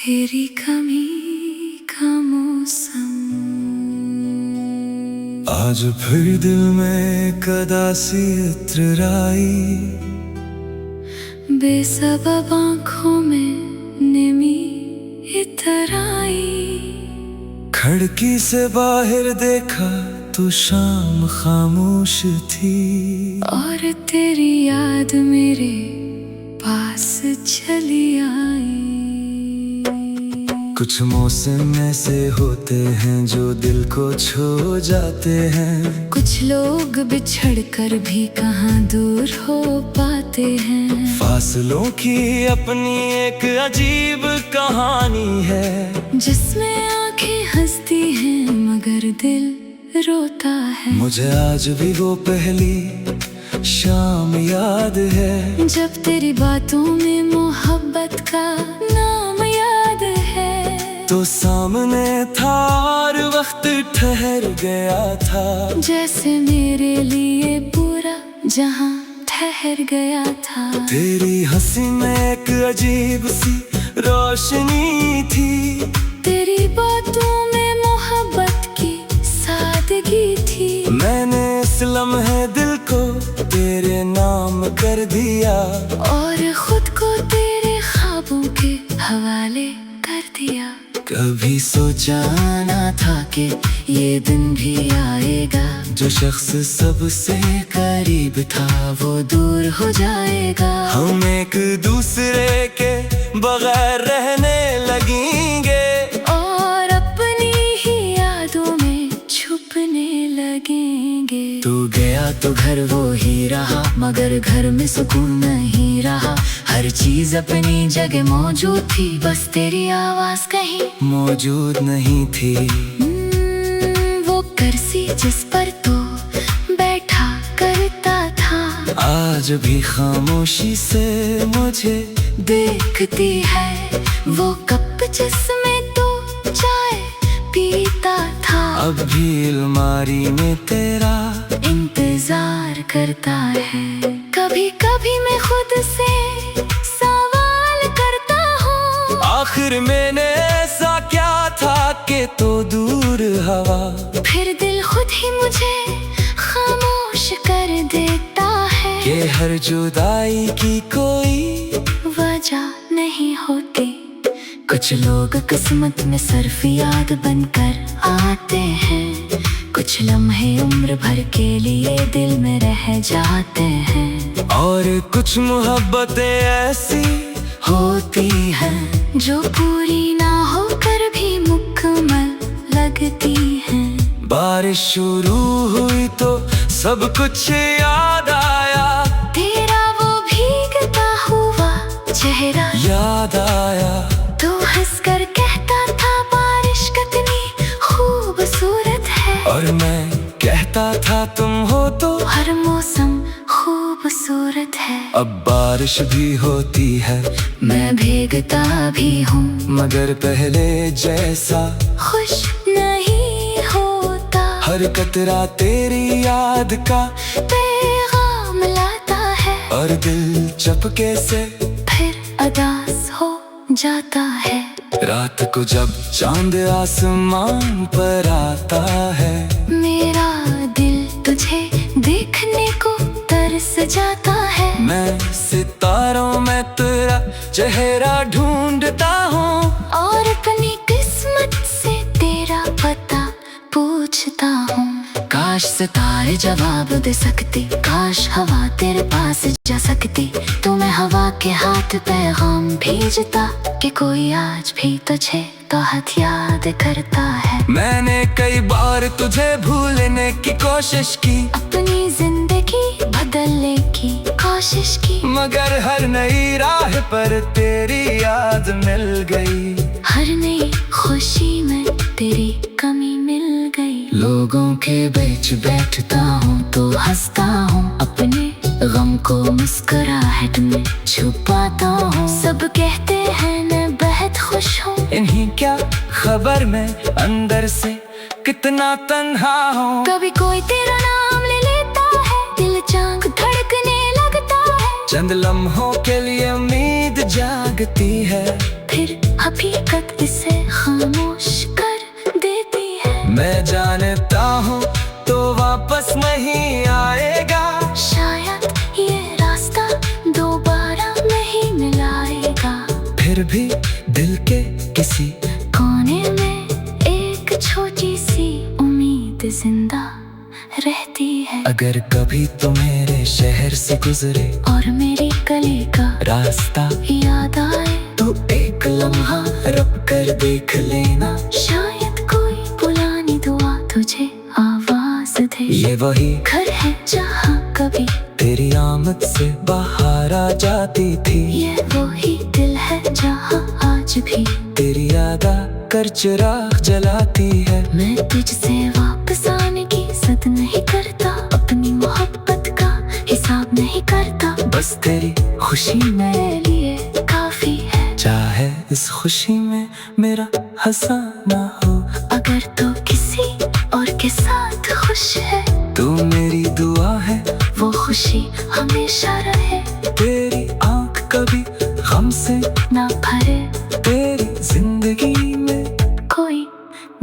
तेरी कमी का मौसम। आज फिर दिल में कदासी इत्र आई, बेसबब आँखों में निमी इतर आई। खिड़की से बाहर देखा तो शाम खामोश थी, और तेरी याद मेरे पास चली आई। कुछ मौसम ऐसे होते हैं जो दिल को छू जाते हैं। कुछ लोग बिछड़ कर भी कहाँ दूर हो पाते हैं। फासलों की अपनी एक अजीब कहानी है, जिसमें आंखें हंसती हैं मगर दिल रोता है। मुझे आज भी वो पहली शाम याद है, जब तेरी बातों में मोहब्बत का नाम याद है। तो सामने था और वक्त ठहर गया था, जैसे मेरे लिए पूरा जहां ठहर गया था। तेरी हंसी में एक अजीब सी रोशनी थी, तेरी बातों में मोहब्बत की सादगी थी। मैंने इस लम्हे दिल को तेरे नाम कर दिया, और खुद को तेरे ख्वाबों के हवाले कर दिया। कभी सोचा ना था कि ये दिन भी आएगा, जो शख्स सबसे करीब था वो दूर हो जाएगा। हम एक दूसरे के बगैर रहने लगेंगे, और अपनी ही यादों में छुपने लगेंगे। तू गया तो घर वो ही रहा, मगर घर में सुकून नहीं रहा। हर चीज अपनी जगह मौजूद थी, बस तेरी आवाज कहीं मौजूद नहीं थी। वो कुर्सी जिस पर तो बैठा करता था, आज भी खामोशी से मुझे देखती है। वो कप जिसमें तो चाय पीता था, अब भी अलमारी में तेरा इंतजार करता है। कभी कभी मैं खुद से सवाल करता हूँ, आखिर मैंने ऐसा क्या था कि तो दूर हवा। फिर दिल खुद ही मुझे खामोश कर देता है। कि हर जुदाई की कोई वजह नहीं होती। कुछ लोग किस्मत में सिर्फ याद बनकर आते हैं, कुछ लम्हे उम्र भर के लिए दिल में रह जाते हैं। और कुछ मोहब्बतें ऐसी होती हैं जो पूरी ना होकर भी मुकम्मल लगती हैं। बारिश शुरू हुई तो सब कुछ याद आया, तेरा वो भीगता हुआ चेहरा याद आया। तो हंसकर कहता था बारिश कितनी खूबसूरत है, और मैं कहता था तुम हो तो हर मौसम खूबसूरत है। अब बारिश भी होती है, मैं भीगता भी हूँ, मगर पहले जैसा खुश नहीं होता। हर कतरा तेरी याद का पैगाम लाता है, और दिल चपके से फिर अदास हो जाता है। रात को जब चांद आसमान पर आता है, मेरा दिल तुझे देखने को तरस जाता है। मैं सितारों में तेरा चेहरा ढूंढता हूँ, और अपनी किस्मत से तेरा पता पूछता हूँ। काश सितारे जवाब दे सकती, काश हवा तेरे पास जा सकती। तो मैं हवा के हाथ पैगाम भेजता कि कोई आज भी तुझे बहुत याद करता है। मैंने कई बार तुझे भूलने की कोशिश की, अपनी जिंदगी बदलने की कोशिश की, मगर हर नई राह पर तेरी याद मिल गई। हर नई खुशी में तेरी कमी मिल गई। लोगों के बीच बैठता हूँ तो हंसता हूँ, अपने गम को मुस्कुराहट में छुपाता हूँ। सब कहते हैं मैं बहुत खुश हूँ, इन्हीं क्या खबर मैं अंदर से कितना तन्हा हूँ। कभी कोई तेरा नाम ले लेता है, दिल चांग धड़कने लगता है। चंद लम्हों के लिए उम्मीद जागती है, फिर हकीकत इसे खामोश कर देती है। मैं जानता हूँ तो वापस नहीं आएगा, शायद ये रास्ता दोबारा नहीं मिलाएगा। फिर भी दिल के किसी कोने में एक छोटी सी उम्मीद जिंदा रहती है। अगर कभी तो मेरे शहर से गुजरे और मेरी गली का रास्ता याद आए तो एक लम्हा रुक कर देख लेना, शायद कोई पुरानी दुआ तुझे आवाज दे। ये वही घर है जहाँ कभी तेरी आमद से बाहर आ जाती थी, ये वही दिल है जहाँ आज भी तेरी याद कर चिराग जलाती है। मैं तुझसे वापस आने की जिद नहीं करता, अपनी मोहब्बत का हिसाब नहीं करता, बस तेरी खुशी मेरे लिए काफी है। चाहे इस खुशी में मेरा हंसाना हो, अगर तो किसी और के साथ खुश है तू मेरी दुआ है वो खुशी हमेशा रहे। तेरी आँख कभी गम से ना भरे तेरी जिंदगी में कोई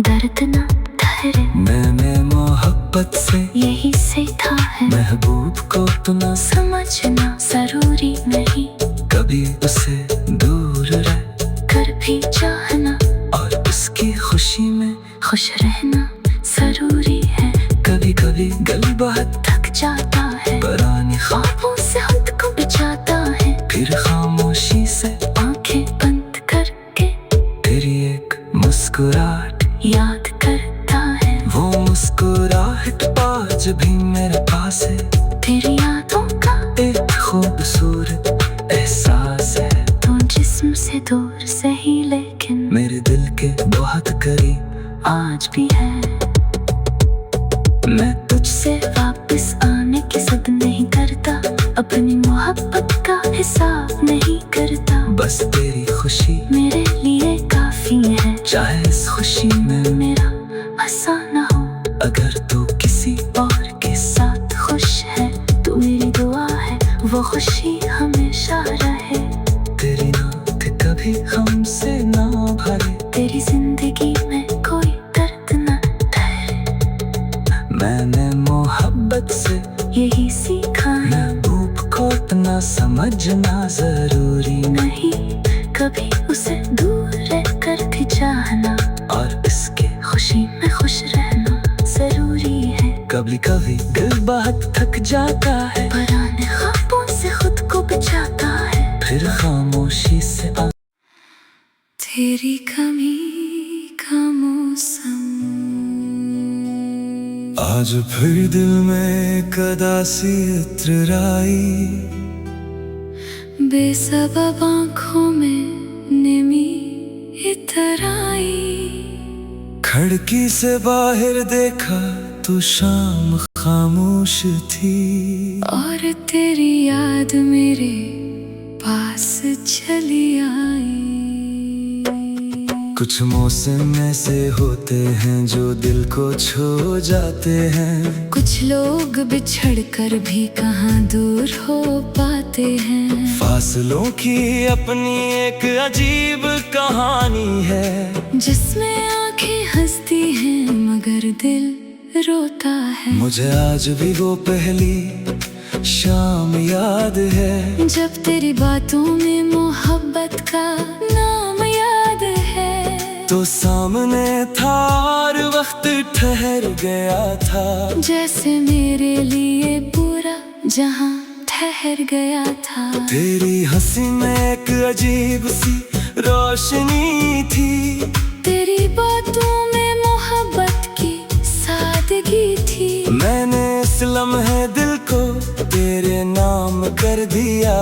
दर्द ना ठहरे। मैंने मोहब्बत से यही सीखा है, महबूब को तो ना समझना जरूरी नहीं, कभी उसे दूर रह कर भी चाहना और उसकी खुशी में खुश रहना जरूरी है। कभी कभी दिल बहुत थक जाता है, पुरानी ख्वाबों से खुद को बचाता है, फिर खामोशी से आंखें बंद करके तेरी एक मुस्कुराहट याद करता है। वो मुस्कुराहट आज भी मेरे पास है, तेरी यादों का एक खूबसूरत एहसास है। तू जिस्म से दूर से ही लेकिन मेरे दिल के बहुत करीब आज भी है। मैं तुझसे वापस आने की जिद नहीं करता, अपनी मोहब्बत का हिसाब नहीं करता, बस तेरी खुशी मेरे लिए काफी है। चाहे इस खुशी में मेरा हंसाना हो, अगर तू किसी और के साथ खुश है तो मेरी दुआ है वो खुशी हमेशा रहे। तेरी नात कभी हमसे ना भरे, तेरी जिंदगी में कोई दर्द न ठहरे। मैंने मोहब्बत से यही सीखा है, महबूब को इतना समझना जरूरी नहीं कभी उसे दूर रह कर भी चाहना, और इसके खुशी में खुश रहना जरूरी है। कभी कभी दिल बहुत थक जाता है, पुराने ख्वाबों से खुद को बचाता है, फिर खामोशी से तेरी कमी का मौसम। आज फिर दिल में कदासी इत्र आई, बेसबब आँखों में निमी इतर आई, खिड़की से बाहर देखा तो शाम खामोश थी, और तेरी याद मेरे पास चली आई। कुछ मौसम ऐसे होते हैं जो दिल को छू जाते हैं, कुछ लोग बिछड़ कर भी कहाँ दूर हो पाते हैं, फासलों की अपनी एक अजीब कहानी है, जिसमें आंखें हंसती हैं मगर दिल रोता है। मुझे आज भी वो पहली शाम याद है, जब तेरी बातों में मोहब्बत का नाम याद है, तो सामने था और वक्त ठहर गया था, जैसे मेरे लिए पूरा जहां ठहर गया था। तेरी हंसी में एक अजीब सी रोशनी थी, तेरी बातों में मोहब्बत की सादगी थी। मैंने इस लम्हे दिल को तेरे नाम कर दिया,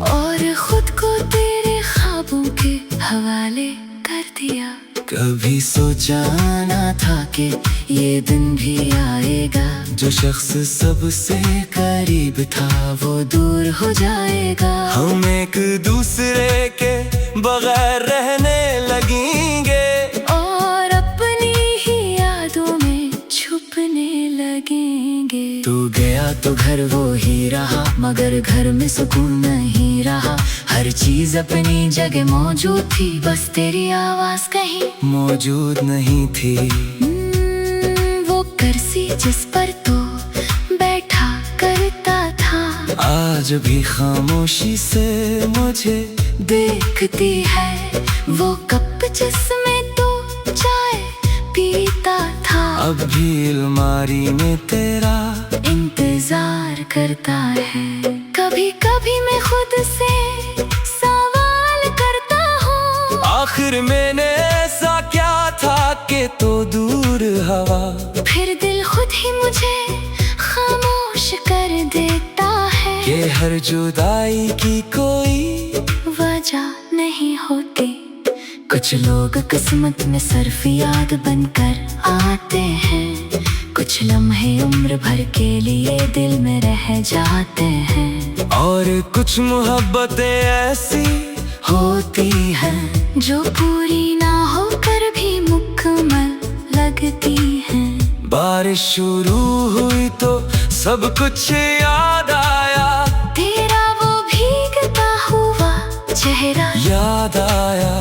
और खुद को तेरे ख्वाबों के हवाले कर दिया। कभी सोचा ना था कि ये दिन भी आएगा, जो शख्स सबसे करीब था वो दूर हो जाएगा, हम एक दूसरे के बगैर रहने लगेंगे, और अपनी ही यादों में छुपने लगेंगे। तू गया तो घर वो ही रहा, मगर घर में सुकून नहीं रहा, हर चीज अपनी जगह मौजूद थी, बस तेरी आवाज कहीं मौजूद नहीं थी। वो कुर्सी जिस पर तू बैठा करता था, आज भी खामोशी से मुझे देखती है। वो कप जिसमें तू चाय पीता था, अब भी अलमारी में तेरा इंतजार करता है। कभी कभी मैं खुद से सवाल करता हूँ, आखिर मैंने ऐसा क्या था कि तो दूर हवा। फिर दिल खुद ही मुझे खामोश कर देता है कि हर जुदाई की कोई वजह नहीं होती। कुछ लोग किस्मत में सिर्फ याद बनकर आते हैं, कुछ लम्हे उम्र भर के लिए दिल में रह जाते हैं। और कुछ मोहब्बतें ऐसी होती हैं जो पूरी ना होकर भी मुकम्मल लगती हैं। बारिश शुरू हुई तो सब कुछ याद आया, तेरा वो भीगता हुआ चेहरा याद आया।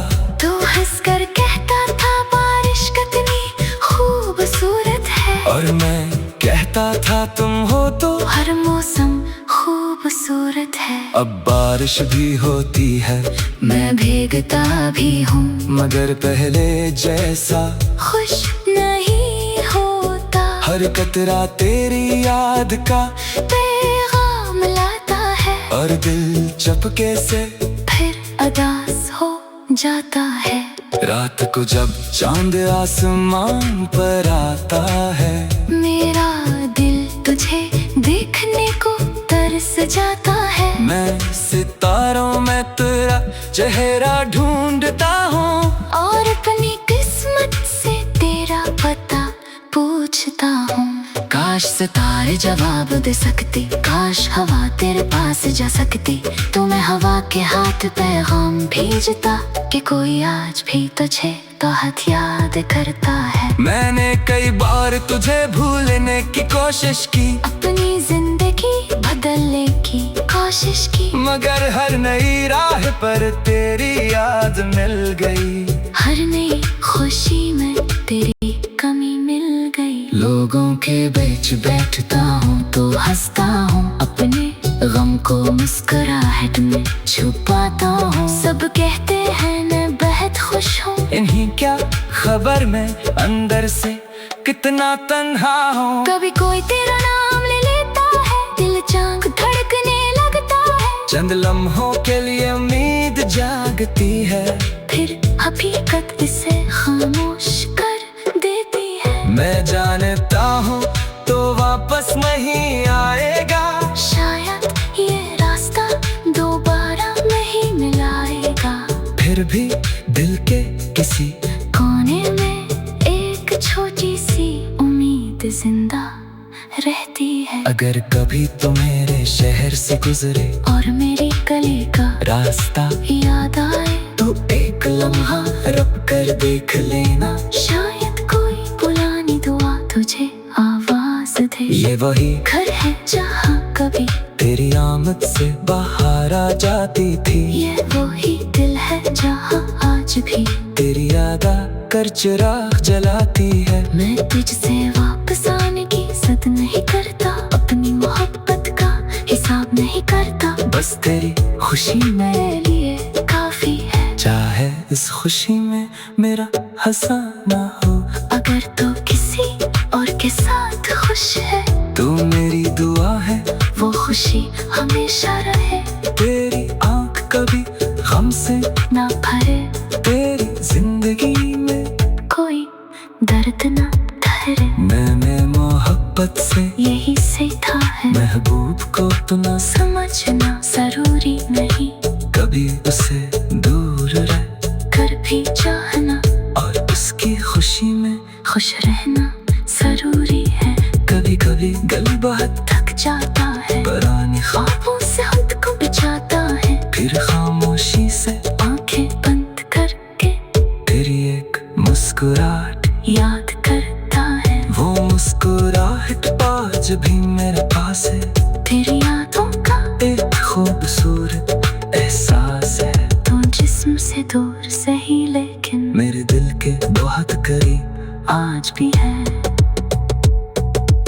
तू हंसकर कहता था बारिश कितनी खूबसूरत है, और मैं कहता था तुम हो तो हर मौसम खूबसूरत है। अब बारिश भी होती है, मैं भीगता भी हूँ, मगर पहले जैसा खुश नहीं होता। हर कतरा तेरी याद का पैगाम लाता है, और दिल चपके से फिर अदास हो जाता है। रात को जब चांद आसमान पर आता है, मेरा दिल तुझे देखने को तरस जाता है। मैं सितारों में तेरा चेहरा ढूंढता हूँ, और अपनी किस्मत से तेरा पता पूछता हूँ। काश सितारे जवाब दे सकती, काश हवा तेरे पास जा सकती, तो मैं हवा के हाथ पैगाम भेजता कि कोई आज भी तुझे बहुत याद करता है। मैंने कई बार तुझे भूलने की कोशिश की, अपनी जिंदगी बदलने की कोशिश की, मगर हर नई राह पर तेरी याद मिल गई। हर नई खुशी में तेरी कमी मिल गई। लोगों के बीच बैठता हूँ तो हंसता हूँ, अपने गम को मुस्कुराहट में छुपाता हूँ। सब कहते हैं मैं बहुत खुश हूँ, इन्हीं क्या खबर मैं अंदर से कितना तन्हा हूँ। कभी कोई तेरा नाम ले लेता है, दिल चांग धड़कने लगता है। चंद लम्हों के लिए उम्मीद जागती है, फिर हकीकत इसे खामोश कर देती है। मैं जानता हूँ तो वापस नहीं आएगा, शायद ये रास्ता दोबारा नहीं मिलाएगा। फिर भी दिल के किसी कोने में एक छोटी सी उम्मीद जिंदा रहती है। अगर कभी तो मेरे शहर से गुजरे और मेरी गली का रास्ता याद आए, तो एक लम्हा रुक कर देख लेना, शायद कोई पुरानी दुआ तुझे आवाज दे। ये वही घर है जहाँ कभी तेरी आमद से बाहर आ जाती थी। ये वही दिल है जहाँ आज भी तेरी याद कर चिराग जलाती है। मैं तुझसे वापस आने की जिद नहीं करता, अपनी मोहब्बत का हिसाब नहीं करता, बस तेरी खुशी मेरे लिए काफी है। चाहे इस खुशी में मेरा हंसाना हो, अगर तो किसी और के साथ खुश है, तो मेरी दुआ है वो खुशी हमेशा रहे। तेरी आँख कभी गम से ना भरे, तेरी जिंदगी में कोई दर्द ना ठहरे। मैंने मोहब्बत से यही सीखा है, महबूब को तो ना समझना जरूरी नहीं, कभी उसे दूर रह कर भी चाहना, और उसकी खुशी में खुश रहना जरूरी है। कभी कभी दिल बहुत थक जाता है, पुरानी ख्वाबों से खुद को बचाता है, फिर खामोशी से आंखें बंद करके तेरी एक मुस्कुराहट याद करता है। वो मुस्कुराहट आज भी मेरे पास है, तेरी यादों का एक खूबसूरत एहसास नहीं, लेकिन मेरे दिल के बहुत करीब आज भी है।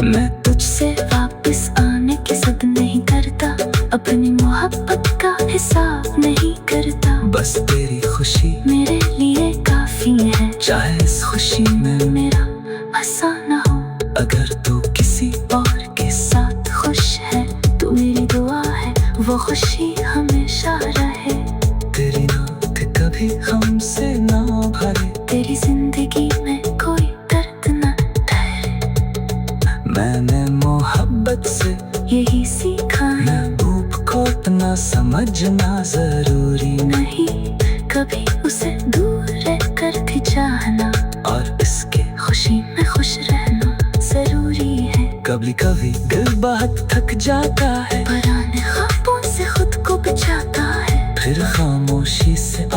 मैं तुझसे वापस आने की जिद नहीं करता, अपनी मोहब्बत का हिसाब नहीं करता। बस तेरी खुशी मेरे लिए काफी है, चाहे इस खुशी में मेरा हंसा न हो। अगर तू किसी और के साथ खुश है तो मेरी दुआ है वो खुशी हमेशा रहे। तेरी नाक कभी हमसे ना भरे, तेरी जिंदगी में कोई दर्द न ठहरे। मैंने मोहब्बत से यही सीखा है, महबूब को इतना समझना जरूरी नहीं कभी उसे दूर रह कर भी चाहना, और इसके खुशी में खुश रहना जरूरी है। कभी कभी दिल बहुत थक जाता है, पुराने ख्वाबों से खुद को बचाता है। फिर खामोशी से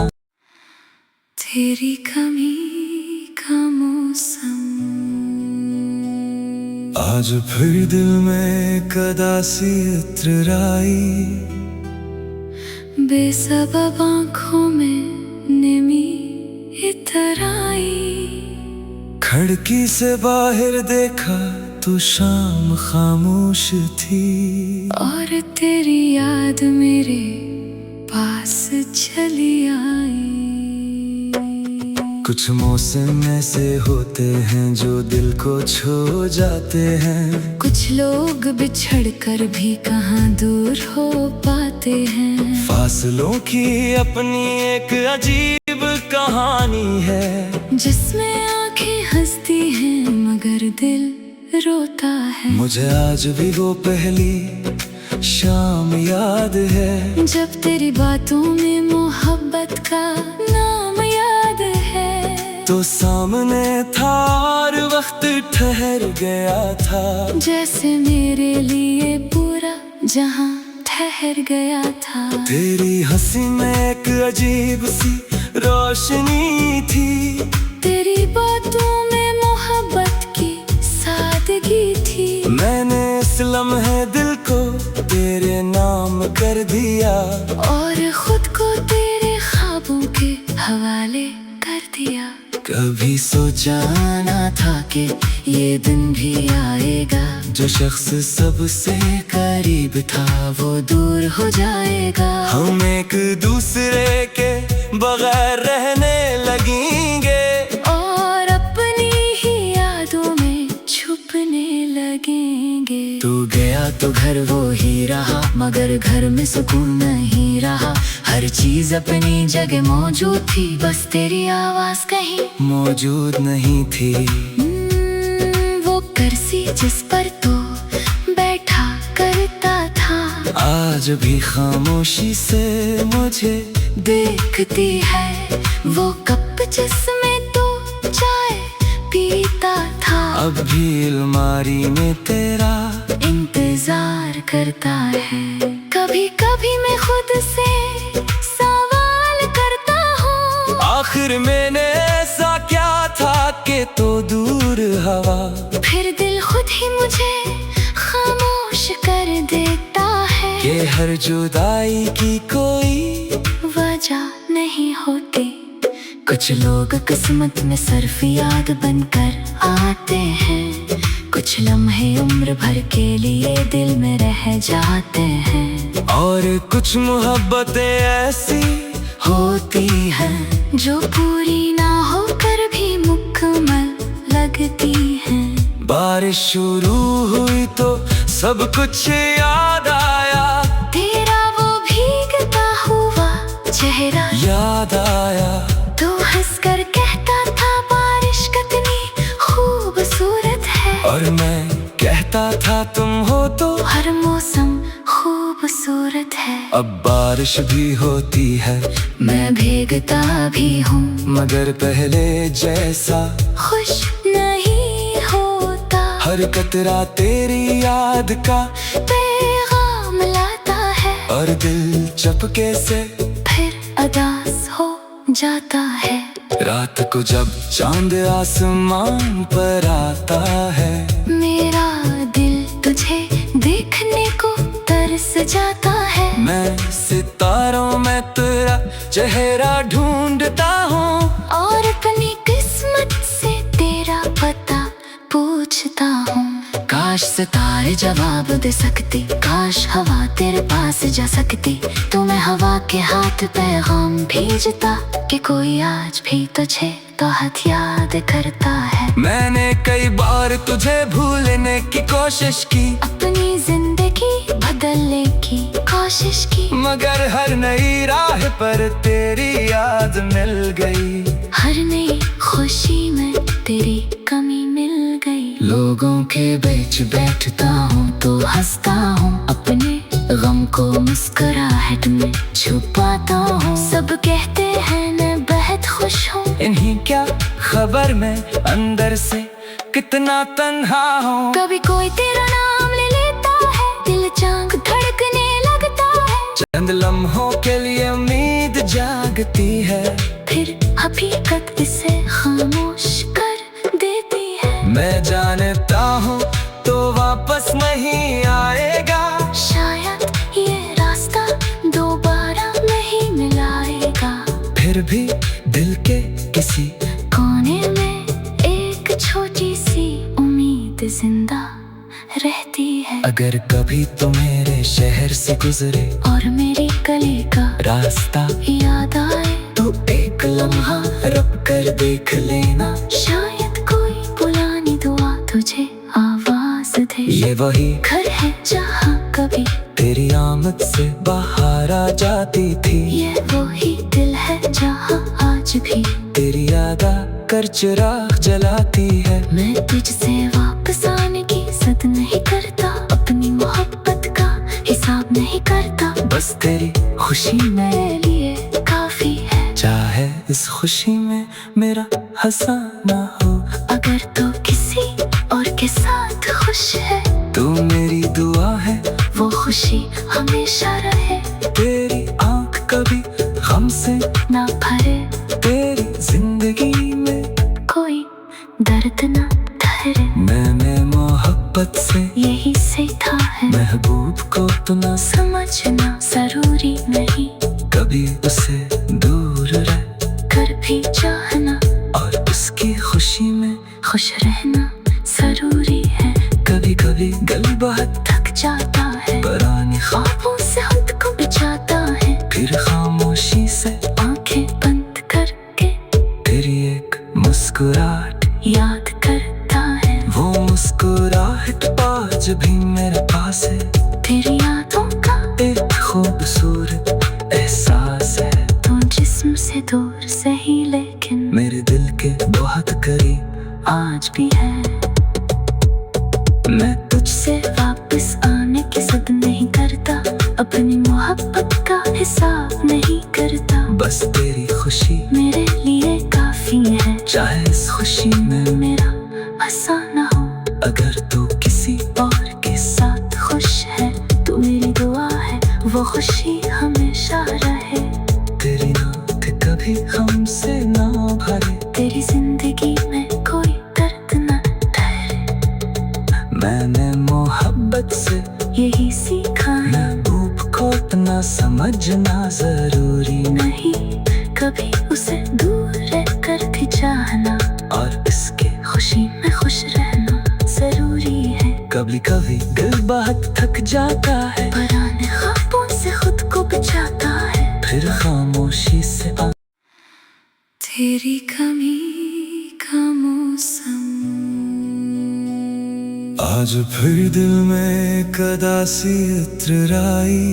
तेरी कमी का मौसम। आज फिर दिल में एक उदासी इत्र आई, बेसबब आँखों में निमी इतर आई। खिड़की से बाहर देखा तो शाम खामोश थी, और तेरी याद मेरे पास चली आई। कुछ मौसम ऐसे होते हैं जो दिल को छू जाते हैं। कुछ लोग बिछड़ कर भी कहाँ दूर हो पाते हैं। फासलों की अपनी एक अजीब कहानी है, जिसमें आंखें हंसती हैं मगर दिल रोता है। मुझे आज भी वो पहली शाम याद है, जब तेरी बातों में मोहब्बत का नाम याद है। तो सामने था और वक्त ठहर गया था, जैसे मेरे लिए पूरा जहां ठहर गया था। तेरी हंसी में एक अजीब सी रोशनी थी, तेरी बातों में मोहब्बत की सादगी थी। मैंने इस लम्हे दिल को तेरे नाम कर दिया, और खुद को तेरे ख्वाबों के हवाले कर दिया। कभी सोचा ना था कि ये दिन भी आएगा, जो शख्स सबसे करीब था वो दूर हो जाएगा। हम एक दूसरे के बगैर रहने लगेंगे, और अपनी ही यादों में छुपने लगेंगे। तू गया तो घर वो ही रहा, मगर घर में सुकून नहीं रहा। हर चीज अपनी जगह मौजूद थी, बस तेरी आवाज कहीं मौजूद नहीं थी। वो कुर्सी जिस पर तो बैठा करता था, आज भी खामोशी से मुझे देखती है। वो कप जिसमें तो चाय पीता था, अब भी अलमारी में तेरा इंतजार करता है। कभी कभी मैं खुद से सवाल करता हूँ, आखिर मैंने ऐसा क्या था कि तो दूर हवा। फिर दिल खुद ही मुझे खामोश कर देता है। कि हर जुदाई की कोई वजह नहीं होती। कुछ लोग किस्मत में सिर्फ याद बनकर आते हैं, कुछ लम्हे उम्र भर के लिए दिल में रह जाते हैं। और कुछ मोहब्बतें ऐसी होती हैं जो पूरी ना होकर भी मुकम्मल लगती हैं। बारिश शुरू हुई तो सब कुछ याद आया, तेरा वो भीगता हुआ चेहरा याद आया। तू हंसकर कहता था बारिश कितनी खूबसूरत है, और मैं कहता था तुम हो तो हर मौसम खूबसूरत है। अब बारिश भी होती है, मैं भीगता भी हूँ, मगर पहले जैसा खुश नहीं होता। हर कतरा तेरी याद का पैगाम लाता है, और दिल चपके से फिर अदास हो जाता है। रात को जब चांद आसमान पर आता है, मेरा दिल तुझे देखने को तरस जाता है। मैं सितारों में तेरा चेहरा ढूंढता हूँ और अपनी किस्मत से तेरा पता पूछता हूँ। काश सितारे जवाब दे सकती, काश हवा तेरे पास जा सकती, तो मैं हवा के हाथ पैगाम भेजता कि कोई आज भी तुझे बहुत याद करता है। मैंने कई बार तुझे भूलने की कोशिश की, अपनी जिंदगी बदलने की कोशिश की, मगर हर नई राह पर तेरी याद मिल गई। हर नई खुशी में तेरी कमी मिल गई। लोगों के बीच बैठता हूँ तो हंसता हूँ, अपने गम को मुस्कुराहट में छुपाता हूँ। सब कहते हैं मैं बहुत खुश हूँ, इन्हीं क्या खबर मैं अंदर से कितना तन्हा हूँ। कभी कोई तेरा नाम ले लेता है, दिल चांग धड़कने लगता है। चंद लम्हों के लिए उम्मीद जागती है, फिर हकीकत इसे खामोश कर देती है। मैं जानता हूँ तो वापस नहीं आएगा, शायद ये रास्ता दोबारा नहीं मिलाएगा। फिर भी दिल के किसी कोने में एक छोटी सी उम्मीद जिंदा रहती है। अगर कभी तो मेरे शहर से गुजरे और मेरी गली का रास्ता याद आए, तो एक लम्हा रुक कर देख लेना, शायद कोई पुरानी दुआ तुझे आवाज दे। ये वही घर है जहाँ कभी तेरी आमद से बाहर आ जाती थी। ये वही दिल है जहाँ आज भी तेरी याद कर चिराग जलाती है। मैं तुझसे वापस आने की जिद नहीं करता, अपनी मोहब्बत का हिसाब नहीं करता, बस तेरी खुशी मेरे लिए काफी है। चाहे इस खुशी में मेरा हंसाना हो, अगर तो किसी और के साथ खुश है, तू मेरी दुआ है वो खुशी हमेशा रहे। तेरी आँख कभी गम से ना भरे, तेरी जिंदगी में कोई दर्द ना धरे। मैंने मोहब्बत से यही सीखा है, महबूब को तो न समझना जरूरी नहीं, कभी उसे दूर रह कर भी चाहना, और उसकी खुशी में खुश रहना जरूरी है। कभी कभी दिल बहुत थक जाता है, पुरानी ख्वाबों से खुद को बचाता है, फिर खामोशी से आंखें बंद करके तेरी एक मुस्कुराहट याद करता है। वो मुस्कुराहट आज भी मेरे पास है, तेरी यादों का एक खूबसूरत एहसास है। तो जिस्म से दूर सही लेकिन मेरे दिल के बहुत करीब आज भी है। मैं तुझसे वापस आने की जिद नहीं करता, अपनी मोहब्बत का हिसाब नहीं करता, बस तेरी खुशी मेरे लिए काफी है। चाहे इस खुशी में मेरा फसाना हो, अगर तू किसी और के साथ खुश है, तो मेरी दुआ है वो खुशी हमेशा रहे। तेरी नात कभी हमसे ना भरे, तेरी जिंदगी में कोई दर्द न ठहरे। मैंने मोहब्बत से यही सीखा है, महबूब को इतना समझना जरूरी नहीं कभी उसे दूर रह कर भी चाहना, और इसके खुशी में खुश रहना जरूरी है। कभी कभी दिल बहुत थक जाता है, पुराने ख्वाबों से खुद को बचाता है, फिर खामोशी से तेरी कमी का मौसम। आज फिर दिल में कदासी इत्र आई,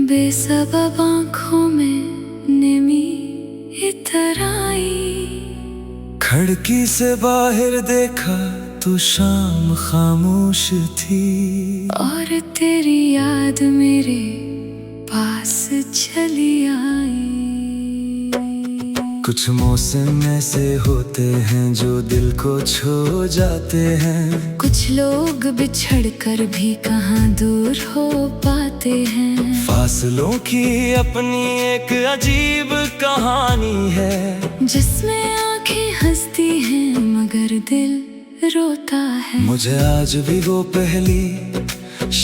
बेसबब आँखों में निमी इतर आई। खिड़की से बाहर देखा तो शाम खामोश थी, और तेरी याद मेरे पास चली आई। कुछ मौसम ऐसे होते हैं जो दिल को छू जाते हैं, कुछ लोग बिछड़ कर भी कहाँ दूर हो पाते हैं। फासलों की अपनी एक अजीब कहानी है, जिसमें आंखें हंसती हैं मगर दिल रोता है। मुझे आज भी वो पहली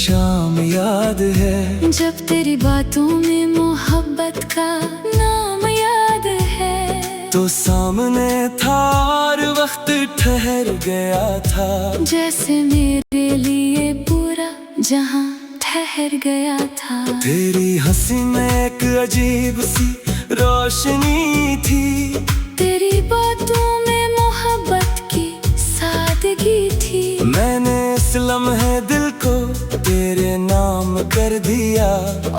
शाम याद है जब तेरी बातों में मोहब्बत का नाम याद है। तो सामने था और वक्त ठहर गया था, जैसे मेरे लिए पूरा जहां ठहर गया था। तेरी हंसी में एक अजीब सी रोशनी थी, तेरी बातों में मोहब्बत की सादगी थी। मैंने इस लम्हे दिल को तेरे नाम कर दिया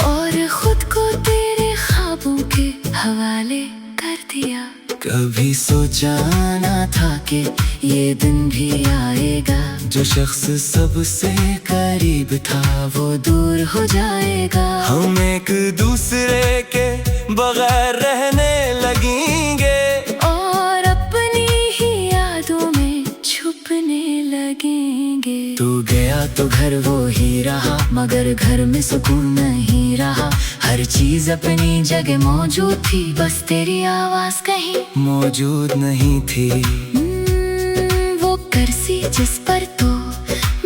और खुद को तेरे ख्वाबों के हवाले कर दिया। कभी सोचा ना था कि ये दिन भी आएगा, जो शख्स सबसे करीब था वो दूर हो जाएगा। हम एक दूसरे के बगैर रहने लगेंगे और अपनी ही यादों में छुपने लगेंगे। तू गया तो घर वो ही रहा, मगर घर में सुकून नहीं रहा। हर चीज अपनी जगह मौजूद थी, बस तेरी आवाज कहीं मौजूद नहीं थी। वो कुर्सी जिस पर तो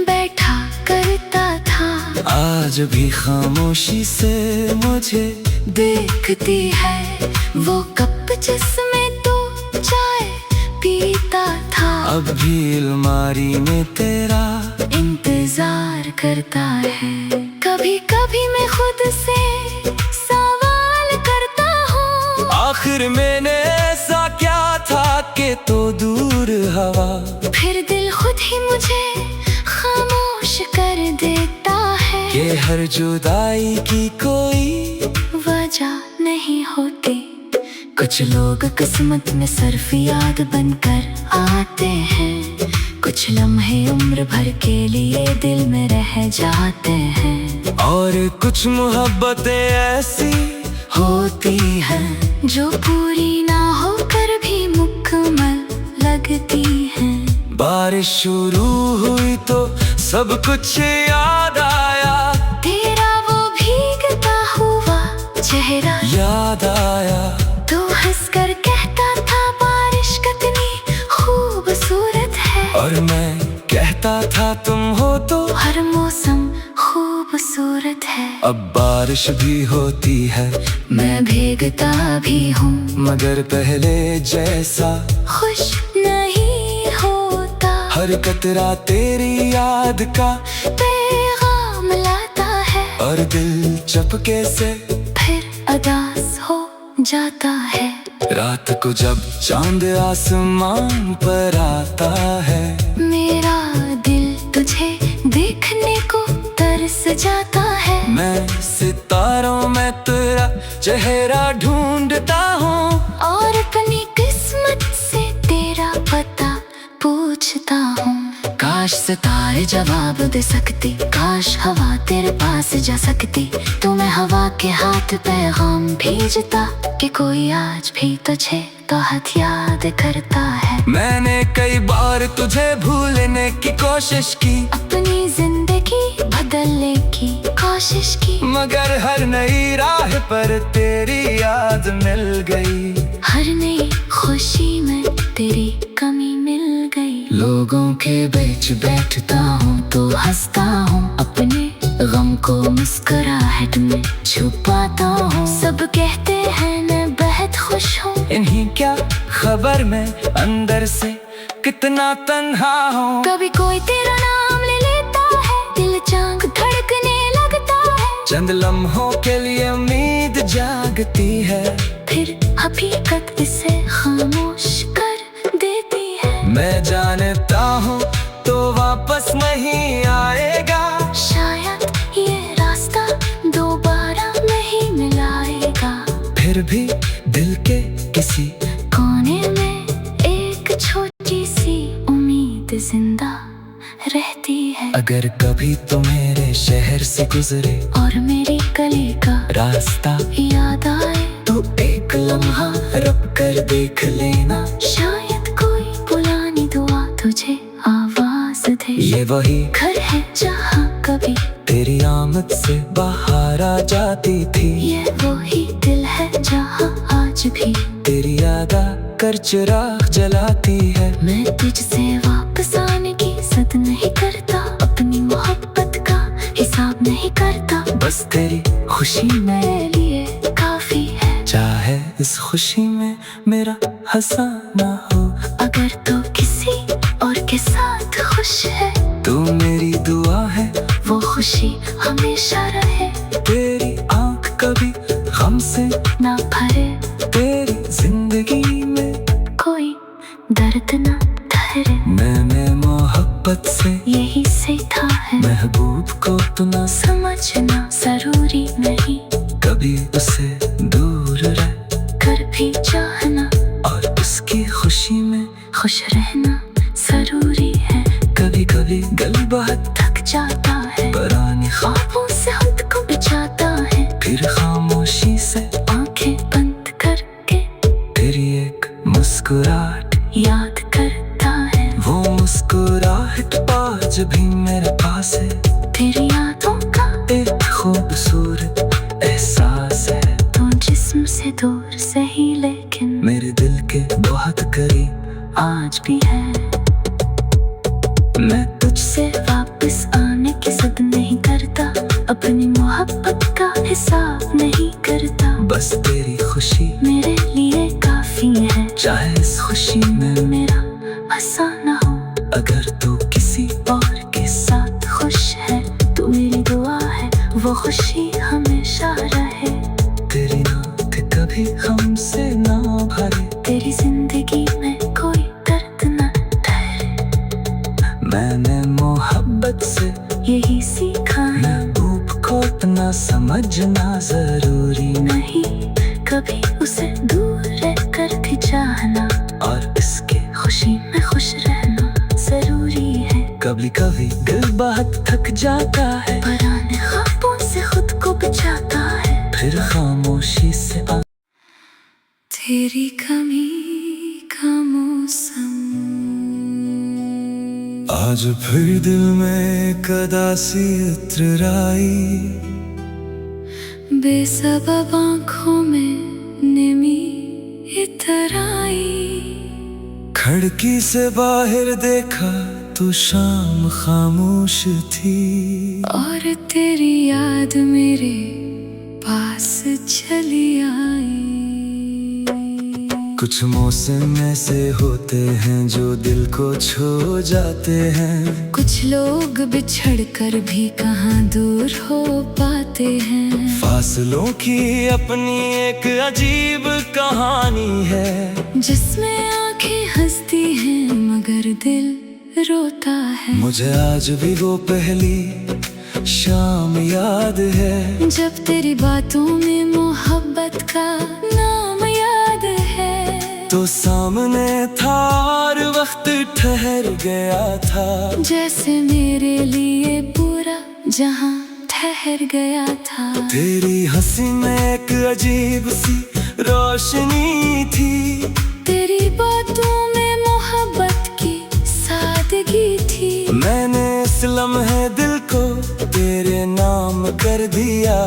बैठा करता था, आज भी खामोशी से मुझे देखती है। वो कप जिसमें तो चाय पीता था, अब भी अलमारी में तेरा इंतजार करता है। कभी कभी मैं खुद से सवाल करता हूँ, आखिर मैंने ऐसा क्या था कि तो दूर हवा। फिर दिल खुद ही मुझे खामोश कर देता है कि हर जुदाई की कोई वजह नहीं होती। कुछ लोग किस्मत में सिर्फ याद बनकर आते हैं, कुछ लम्हे उम्र भर के लिए दिल में रह जाते हैं। और कुछ मोहब्बतें ऐसी होती हैं जो पूरी ना होकर भी मुकम्मल लगती हैं। बारिश शुरू हुई तो सब कुछ याद आया, तेरा वो भीगता हुआ चेहरा याद आया। तो हंसकर कहता था बारिश कितनी खूबसूरत है, और मैं कहता था तुम हो तो हर मौसम खूबसूरत है। अब बारिश भी होती है, मैं भीगता भी हूँ, मगर पहले जैसा खुश नहीं होता। हर कतरा तेरी याद का पैगाम लाता है, और दिल चपके से फिर अदास हो जाता है। रात को जब चांद आसमान पर आता है, मेरा दिल तुझे देखने को तरस जाता है। मैं सितारों में तेरा चेहरा ढूंढता हूँ, और अपनी किस्मत से तेरा पता पूछता हूँ। काश सितारे जवाब दे सकती, काश हवा तेरे पास जा सकती। तो मैं हवा के हाथ पैगाम भेजता कि कोई आज भी तुझे बहुत याद करता है। मैंने कई बार तुझे भूलने की कोशिश की, अपनी जिंदगी बदलने की कोशिश की, मगर हर नई राह पर तेरी याद मिल गई। हर नई खुशी में तेरी कमी मिल गई। लोगों के बीच बैठता हूँ तो हंसता हूँ, अपने गम को मुस्कुराहट में छुपाता हूँ। सब कहते हैं मैं बहुत खुश हूँ, इन्हीं क्या खबर मैं अंदर से कितना तन्हा हूँ। कभी कोई तेरा नाम ले लेता है, दिल चांग धड़कने लगता है। चंद लम्हों के लिए उम्मीद जागती है, फिर हकीकत इसे खामोश कर देती है। मैं जानता हूँ तो वापस नहीं आएगा, शायद ये रास्ता दोबारा नहीं मिलाएगा। फिर भी दिल के किसी कोने में एक छोटी सी उम्मीद जिंदा रहती है। अगर कभी तो मेरे शहर से गुजरे और मेरी गली का रास्ता याद आए, तो एक लम्हा रुक कर देख लेना। शायद कोई पुरानी दुआ तुझे आवाज दे। ये वही घर है जहाँ कभी तेरी आमद से बाहर आ जाती थी। ये वही दिल है जहाँ आज भी तेरी याद कर चिराग जलाती है। मैं तुझसे वापस आने की जिद नहीं करता, अपनी मोहब्बत का हिसाब करता, बस तेरी खुशी मेरे लिए काफी है। चाहे इस खुशी में मेरा हंसाना हो, अगर तू किसी और के साथ खुश है, तू मेरी दुआ है वो खुशी हमेशा रहे। तेरी आंख कभी गम से ना भरे, तेरी जिंदगी में कोई दर्द ना ठहरे। मैंने मोहब्बत से यही सीखा है, महबूब को तो ना समझना जरूरी नहीं, कभी उसे दूर रह कर भी चाहना, और उसकी खुशी में खुश रहना जरूरी है। कभी कभी दिल बहुत थक जाता है, पुरानी ख्वाबों से खुद को बचाता है, फिर खामोशी से आंखें बंद करके तेरी एक मुस्कुराहट याद करता है। वो मुस्कुराहट आज भी मेरे पास है, तेरी यादों का एक खूबसूरत एहसास है। तू जिस्म से दूर सही लेकिन मेरे दिल के बहुत करीब आज भी है। मैं तुझसे वापस आने की जिद नहीं करता, अपनी मोहब्बत का हिसाब नहीं करता, बस तेरी खुशी मेरे लिए काफी है। चाहे इस खुशी में मेरा फसाना हो, अगर तू किसी और के साथ खुश है, तू मेरी दुआ है वो खुशी हमेशा रहे। तेरी नात कभी हमसे ना भरे, तेरी जिंदगी में कोई दर्द न ठहरे। मैंने मोहब्बत से यही सीखा है, महबूब को इतना समझना जरूरी नहीं कभी उसे दूर रह कर भी चाहना, और इसके खुशी में खुश रहना जरूरी है। कभी कभी दिल बहुत थक जाता है, पुराने ख्वाबों से खुद को बचाता है, फिर खामोशी से तेरी कमी का मौसम। आज फिर दिल में कदासी इत्र आई, बेसबब आँखों में निमी इतर आई। खिड़की से बाहर देखा तो शाम खामोश थी, और तेरी याद मेरे पास चली आई। कुछ मौसम ऐसे होते हैं जो दिल को छू जाते हैं, कुछ लोग बिछड़ कर भी कहाँ दूर हो पाते हैं। फासलों की अपनी एक अजीब कहानी है, जिसमें आंखें हंसती हैं मगर दिल रोता है। मुझे आज भी वो पहली शाम याद है, जब तेरी बातों में मोहब्बत का नाम याद है। तो सामने था और वक्त ठहर गया था, जैसे मेरे लिए पूरा जहां ठहर गया था। तेरी हंसी में एक अजीब सी रोशनी थी, तेरी बातों में मोहब्बत की सादगी थी। मैंने इस लम्हे दिल को तेरे नाम कर दिया,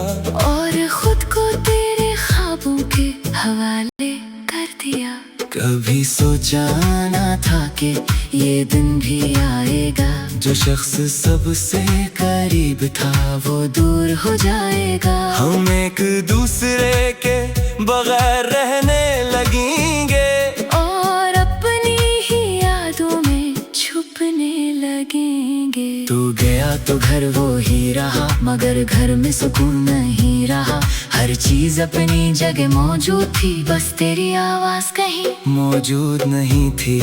और खुद को तेरे ख्वाबों के हवाले कर दिया। कभी सोचा ना था कि ये दिन भी आएगा, जो शख्स सबसे करीब था वो दूर हो जाएगा। हम एक दूसरे के बगैर रहने लगेंगे, और अपनी ही यादों में छुपने लगेंगे। तू गया तो घर वो ही रहा, मगर घर में सुकून नहीं रहा। हर चीज अपनी जगह मौजूद थी, बस तेरी आवाज कहीं मौजूद नहीं थी।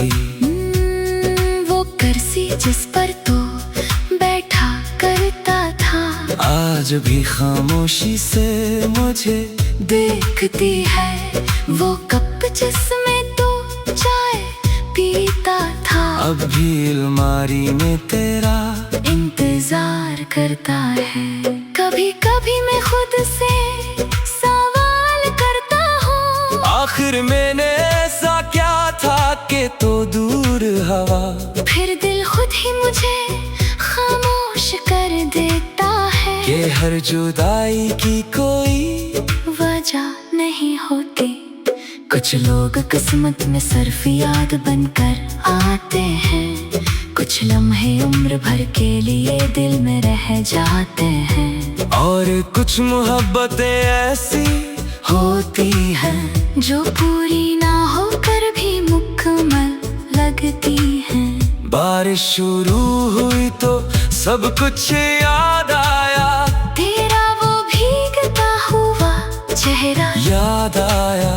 वो कुर्सी जिस पर तो बैठा करता था, आज भी खामोशी से मुझे देखती है। वो कप जिसमें तो चाय पीता था, अब भी अलमारी में तेरा इंतजार करता है। कभी कभी मैं खुद से सवाल करता हूँ, आखिर मैंने ऐसा क्या था कि तो दूर हवा। फिर दिल खुद ही मुझे खामोश कर देता है, कि हर जुदाई की कोई वजह नहीं होती, कुछ लोग किस्मत में सिर्फ याद बनकर आते हैं, कुछ लम्हे उम्र भर के लिए दिल में रह जाते हैं। और कुछ मोहब्बतें ऐसी होती हैं जो पूरी ना होकर भी मुकम्मल लगती हैं। बारिश शुरू हुई तो सब कुछ याद आया, तेरा वो भीगता हुआ चेहरा याद आया।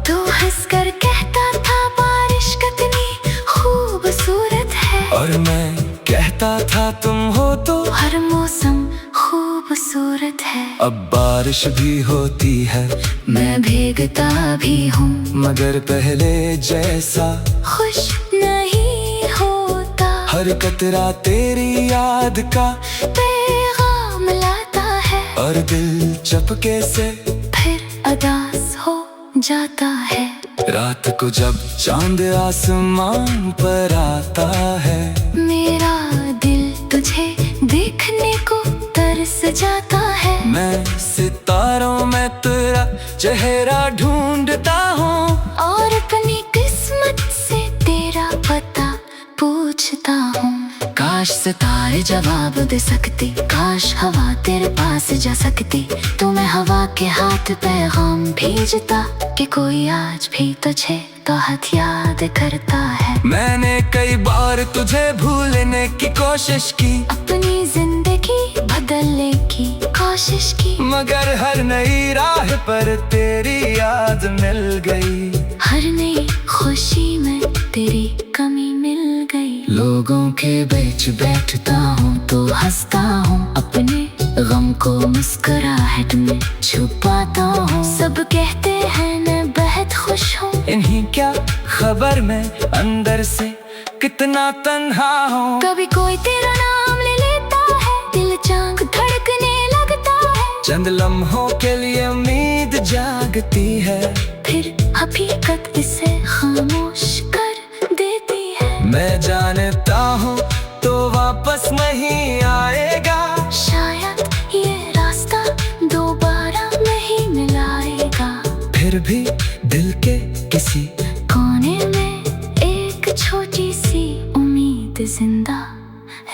तू हंसकर कहता था बारिश कितनी खूबसूरत है, और मैं कहता था तुम हो तो हर मौसम खूबसूरत है। अब बारिश भी होती है, मैं भीगता भी हूँ, मगर पहले जैसा खुश नहीं होता। हर कतरा तेरी याद का पैगाम लाता है, और दिल चपके से फिर अदास हो जाता है। रात को जब चांद आसमान पर आता है, मेरा दिल तुझे देखने को तरस जाता है। मैं सितारों में तेरा चेहरा ढूंढता हूँ, और अपनी किस्मत से तेरा पता पूछता हूँ। काश सितारे जवाब दे सकती, काश हवा तेरे पास जा सकती, तो मैं हवा के हाथ पैगाम भेजता कि कोई आज भी तुझे बहुत याद करता है। मैंने कई बार तुझे भूलने की कोशिश की, अपनी जिंदगी बदलने की कोशिश की, मगर हर नई राह पर तेरी याद मिल गई। हर नई खुशी में तेरी कमी मिल गई। लोगों के बीच बैठता हूँ तो हंसता हूँ, अपने गम को मुस्कुराहट में छुपाता हूँ। सब कहते हैं मैं बहुत खुश हूँ, इन्हीं क्या खबर मैं अंदर से कितना तन्हा हूँ। कभी कोई तेरा नाम ले लेता है, दिल चांग धड़कने लगता है। चंद लम्हों के लिए उम्मीद जागती है, फिर हकीकत इसे खामोश कर देती है। मैं जानता हूँ तो वापस नहीं आएगा, शायद ये रास्ता दोबारा नहीं मिलाएगा। फिर भी दिल के किसी कोने में एक छोटी सी उम्मीद जिंदा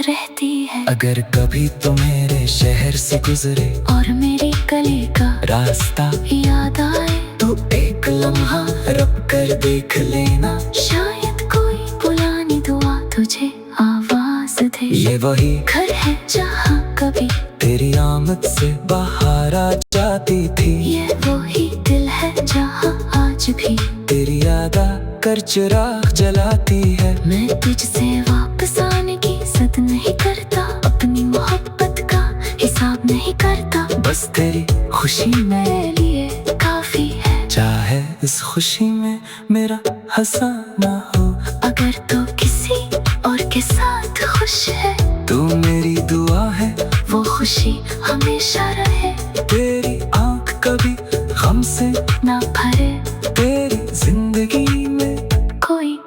रहती है। अगर कभी तो मेरे शहर से गुजरे और मेरी गली का रास्ता याद आए, तो एक लम्हा रब कर देख लेना। शायद कोई पुरानी दुआ तुझे आवाज दे। ये वही घर है जहाँ कभी तेरी आमद से बाहर आ जाती थी, ये वही दिल है जहाँ आज भी तेरी याद कर चिराग जलाती है। मैं तुझसे वापस आने की जिद नहीं करता, अपनी मोहब्बत का हिसाब नहीं करता। बस तेरी खुशी मेरे लिए काफी है, चाहे इस खुशी में मेरा हंसाना हो। अगर तो किसी और के साथ खुश है, तू मेरी दुआ है वो खुशी हमेशा रहे। तेरी आँख कभी गम से ना भरे, तेरी जिंदगी में कोई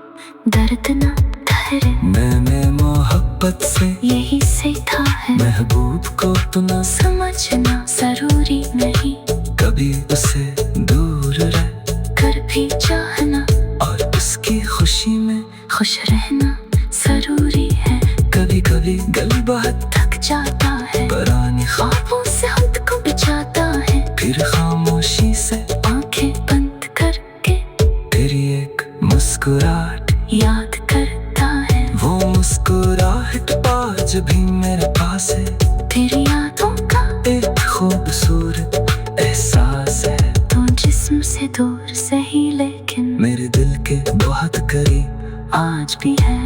दर्द ना ठहरे। मैंने मोहब्बत से यही सीखा है, महबूब को तो ना समझना जरूरी नहीं, कभी उसे दूर रह कर भी चाहना, और उसकी खुशी में खुश रहना जरूरी है। कभी कभी दिल बहुत थक जाता है, पुरानी ख्वाबों से खुद को बचाता है। फिर खामोशी से आंखें बंद करके तेरी एक मुस्कुराहट याद करता है। वो मुस्कुराहट आज भी मेरे पास है, तेरी यादों का एक खूबसूरत एहसास है। तो जिस्म से दूर से ही लेकिन मेरे दिल के बहुत करीब आज भी है।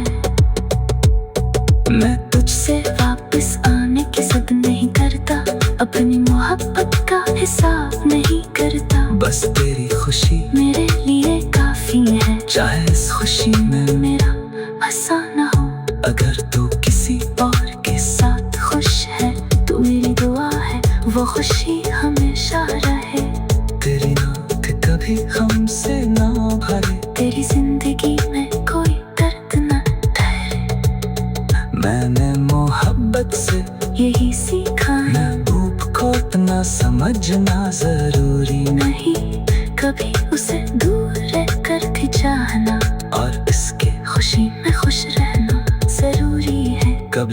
मैं तुझसे वापस आने की जिद नहीं करता, अपनी मोहब्बत का हिसाब नहीं करता। बस तेरी खुशी मेरे लिए काफी है, चाहे इस खुशी में मेरा हंसाना हो। अगर तू किसी और के साथ खुश है, तू मेरी दुआ है वो खुशी हमेशा रहे। तेरी नात कभी हमसे ना भरे, तेरी जिंदगी में कोई दर्द न ठहरे। मैंने मोहब्बत से यही सीखा है, महबूब को इतना समझना जरूरी नहीं कभी उसे दूर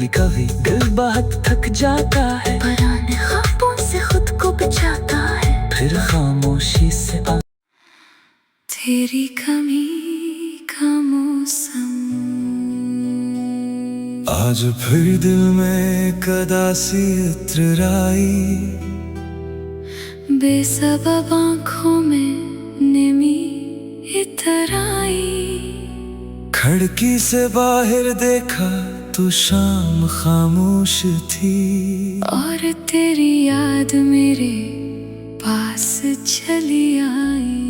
कभी कभी दिल बहुत थक जाता है, पुराने ख्वाबों से खुद को बचाता है, फिर खामोशी से तेरी कमी का मौसम। आज फिर दिल में कदासी इत्र आई, बेसबब आँखों में नेमी इतर आई। खिड़की से बाहर देखा तो शाम खामोश थी, और तेरी याद मेरे पास चली आई।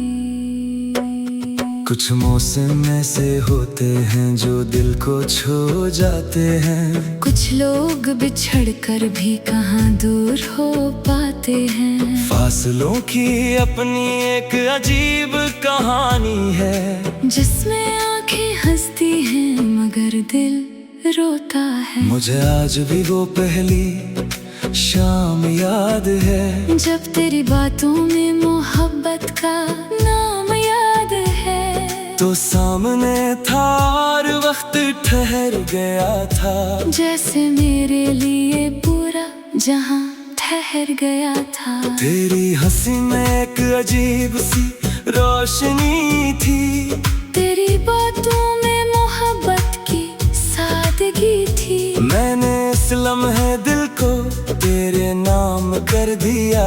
कुछ मौसम ऐसे होते हैं जो दिल को छू जाते हैं, कुछ लोग बिछड़ कर भी कहाँ दूर हो पाते हैं। फासलों की अपनी एक अजीब कहानी है, जिसमें आंखें हंसती हैं मगर दिल रोता है। मुझे आज भी वो पहली शाम याद है, जब तेरी बातों में मोहब्बत का नाम याद है। तो सामने था और वक्त ठहर गया था, जैसे मेरे लिए पूरा जहां ठहर गया था। तेरी हंसी में एक अजीब सी रोशनी थी, तेरी बातों में मोहब्बत की सादगी थी। मैंने इस लम्हे दिल को तेरे नाम कर दिया,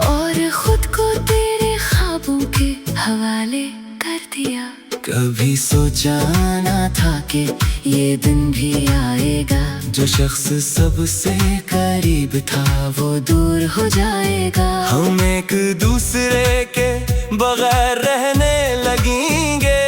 और खुद को तेरे ख्वाबों के हवाले कर दिया। कभी सोचा ना था कि ये दिन भी आएगा, जो शख्स सबसे करीब था वो दूर हो जाएगा। हम एक दूसरे के बगैर रहने लगेंगे,